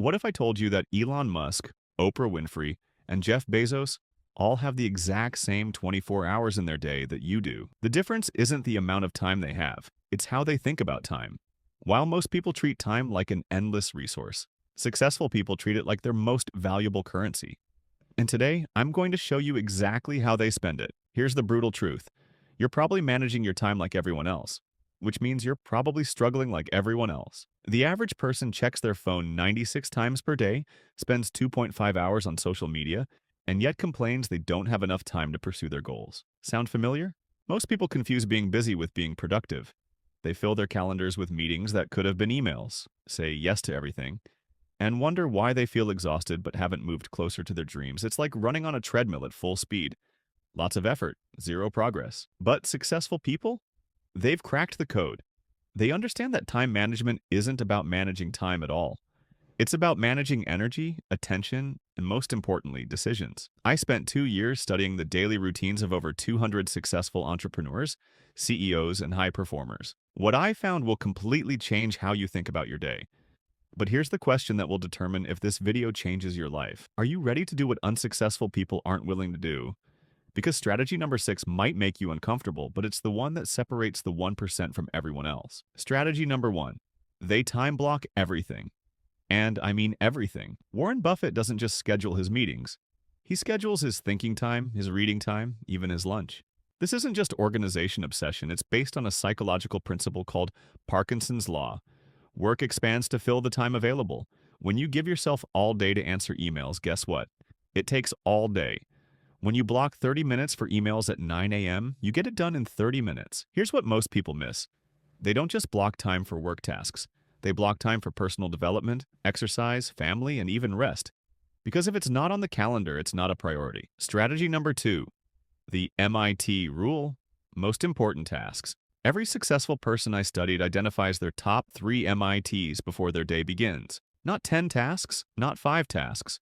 What if I told you that Elon Musk, Oprah Winfrey, and Jeff Bezos all have the exact same 24 hours in their day that you do? The difference isn't the amount of time they have, it's how they think about time. While most people treat time like an endless resource, successful people treat it like their most valuable currency. And today, I'm going to show you exactly how they spend it. Here's the brutal truth. You're probably managing your time like everyone else, which means you're probably struggling like everyone else. The average person checks their phone 96 times per day, spends 2.5 hours on social media, and yet complains they don't have enough time to pursue their goals. Sound familiar? Most people confuse being busy with being productive. They fill their calendars with meetings that could have been emails, say yes to everything, and wonder why they feel exhausted but haven't moved closer to their dreams. It's like running on a treadmill at full speed. Lots of effort, zero progress. But successful people? They've cracked the code. They understand that time management isn't about managing time at all. It's about managing energy, attention, and most importantly, decisions. I spent 2 years studying the daily routines of over 200 successful entrepreneurs, CEOs, and high performers. What I found will completely change how you think about your day. But here's the question that will determine if this video changes your life. Are you ready to do what unsuccessful people aren't willing to do? Because strategy number 6 might make you uncomfortable, but it's the one that separates the 1% from everyone else. Strategy number 1. They time block everything. And I mean everything. Warren Buffett doesn't just schedule his meetings. He schedules his thinking time, his reading time, even his lunch. This isn't just organization obsession. It's based on a psychological principle called Parkinson's Law. Work expands to fill the time available. When you give yourself all day to answer emails, guess what? It takes all day. When you block 30 minutes for emails at 9 a.m., you get it done in 30 minutes. Here's what most people miss. They don't just block time for work tasks. They block time for personal development, exercise, family, and even rest. Because if it's not on the calendar, it's not a priority. Strategy number 2. The MIT rule. Most important tasks. Every successful person I studied identifies their top 3 MITs before their day begins. Not 10 tasks, not 5 tasks.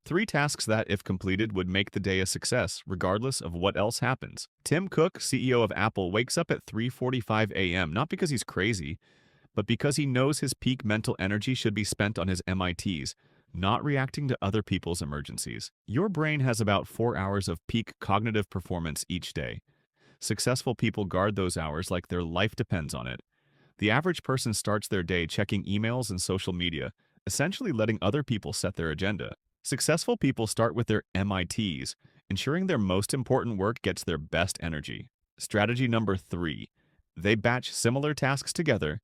3 tasks that, if completed, would make the day a success, regardless of what else happens. Tim Cook, CEO of Apple, wakes up at 3:45 a.m., not because he's crazy, but because he knows his peak mental energy should be spent on his MITs, not reacting to other people's emergencies. Your brain has about 4 hours of peak cognitive performance each day. Successful people guard those hours like their life depends on it. The average person starts their day checking emails and social media, essentially letting other people set their agenda. Successful people start with their MITs, ensuring their most important work gets their best energy. Strategy number 3. They batch similar tasks together.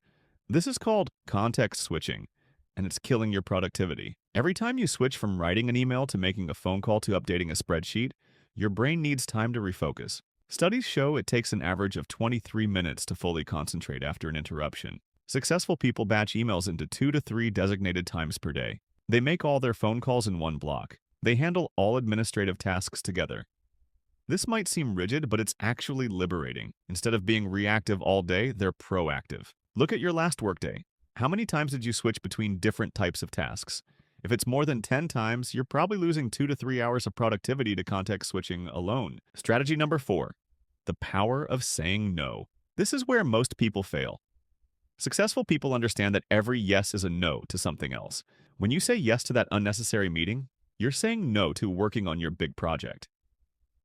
This is called context switching, and it's killing your productivity. Every time you switch from writing an email to making a phone call to updating a spreadsheet, your brain needs time to refocus. Studies show it takes an average of 23 minutes to fully concentrate after an interruption. Successful people batch emails into 2 to 3 designated times per day. They make all their phone calls in one block. They handle all administrative tasks together. This might seem rigid, but it's actually liberating. Instead of being reactive all day, they're proactive. Look at your last workday. How many times did you switch between different types of tasks? If it's more than 10 times, you're probably losing 2 to 3 hours of productivity to context switching alone. Strategy number 4. The power of saying no. This is where most people fail. Successful people understand that every yes is a no to something else. When you say yes to that unnecessary meeting, you're saying no to working on your big project.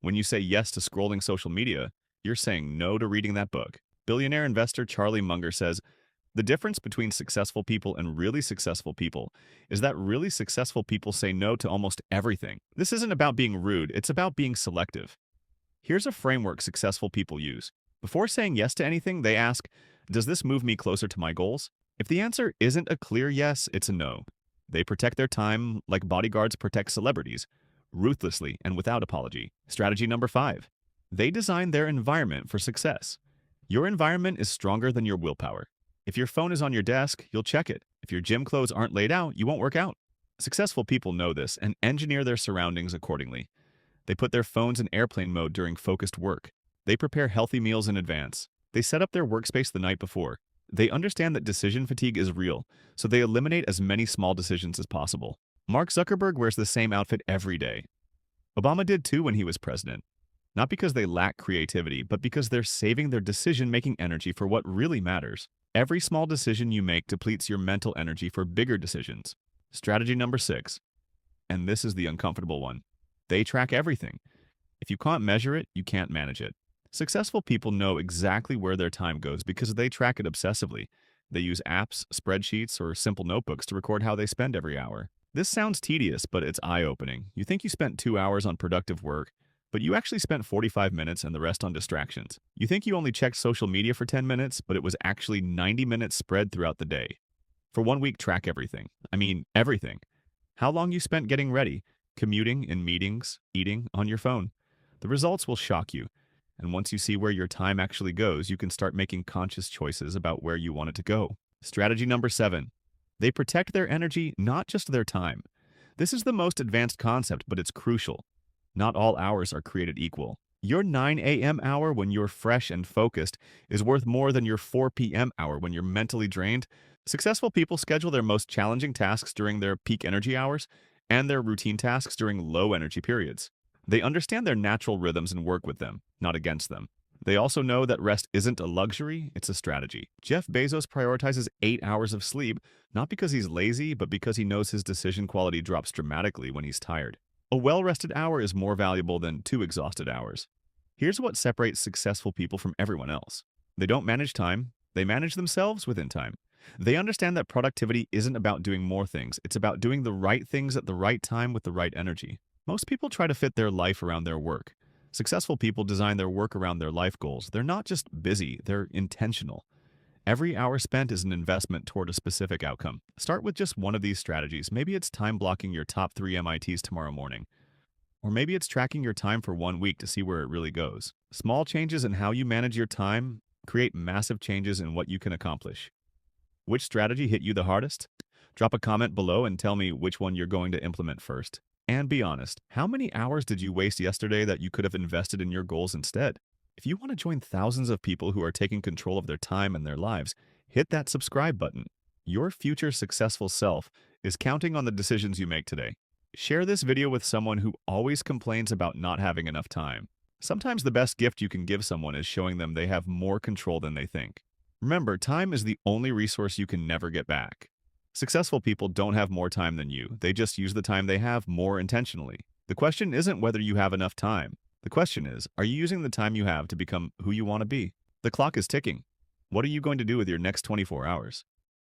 When you say yes to scrolling social media, you're saying no to reading that book. Billionaire investor Charlie Munger says, the difference between successful people and really successful people is that really successful people say no to almost everything. This isn't about being rude, it's about being selective. Here's a framework successful people use. Before saying yes to anything, they ask, does this move me closer to my goals? If the answer isn't a clear yes, it's a no. They protect their time like bodyguards protect celebrities, ruthlessly and without apology. Strategy number 5. They design their environment for success. Your environment is stronger than your willpower. If your phone is on your desk, you'll check it. If your gym clothes aren't laid out, you won't work out. Successful people know this and engineer their surroundings accordingly. They put their phones in airplane mode during focused work. They prepare healthy meals in advance. They set up their workspace the night before. They understand that decision fatigue is real, so they eliminate as many small decisions as possible. Mark Zuckerberg wears the same outfit every day. Obama did too when he was president. Not because they lack creativity, but because they're saving their decision-making energy for what really matters. Every small decision you make depletes your mental energy for bigger decisions. Strategy number 6, and this is the uncomfortable one. They track everything. If you can't measure it, you can't manage it. Successful people know exactly where their time goes because they track it obsessively. They use apps, spreadsheets, or simple notebooks to record how they spend every hour. This sounds tedious, but it's eye-opening. You think you spent 2 hours on productive work, but you actually spent 45 minutes and the rest on distractions. You think you only checked social media for 10 minutes, but it was actually 90 minutes spread throughout the day. For 1 week, track everything. I mean, everything. How long you spent getting ready, commuting, in meetings, eating, on your phone. The results will shock you. And once you see where your time actually goes, you can start making conscious choices about where you want it to go. Strategy number 7. They protect their energy, not just their time. This is the most advanced concept, but it's crucial. Not all hours are created equal. Your 9 a.m. hour when you're fresh and focused is worth more than your 4 p.m. hour when you're mentally drained. Successful people schedule their most challenging tasks during their peak energy hours and their routine tasks during low energy periods. They understand their natural rhythms and work with them, not against them. They also know that rest isn't a luxury, it's a strategy. Jeff Bezos prioritizes 8 hours of sleep, not because he's lazy, but because he knows his decision quality drops dramatically when he's tired. A well-rested hour is more valuable than 2 exhausted hours. Here's what separates successful people from everyone else. They don't manage time, they manage themselves within time. They understand that productivity isn't about doing more things, it's about doing the right things at the right time with the right energy. Most people try to fit their life around their work. Successful people design their work around their life goals. They're not just busy, they're intentional. Every hour spent is an investment toward a specific outcome. Start with just one of these strategies. Maybe it's time blocking your top 3 MITs tomorrow morning. Or maybe it's tracking your time for 1 week to see where it really goes. Small changes in how you manage your time create massive changes in what you can accomplish. Which strategy hit you the hardest? Drop a comment below and tell me which one you're going to implement first. And be honest, how many hours did you waste yesterday that you could have invested in your goals instead? If you want to join thousands of people who are taking control of their time and their lives, hit that subscribe button. Your future successful self is counting on the decisions you make today. Share this video with someone who always complains about not having enough time. Sometimes the best gift you can give someone is showing them they have more control than they think. Remember, time is the only resource you can never get back. Successful people don't have more time than you. They just use the time they have more intentionally. The question isn't whether you have enough time. The question is, are you using the time you have to become who you want to be? The clock is ticking. What are you going to do with your next 24 hours?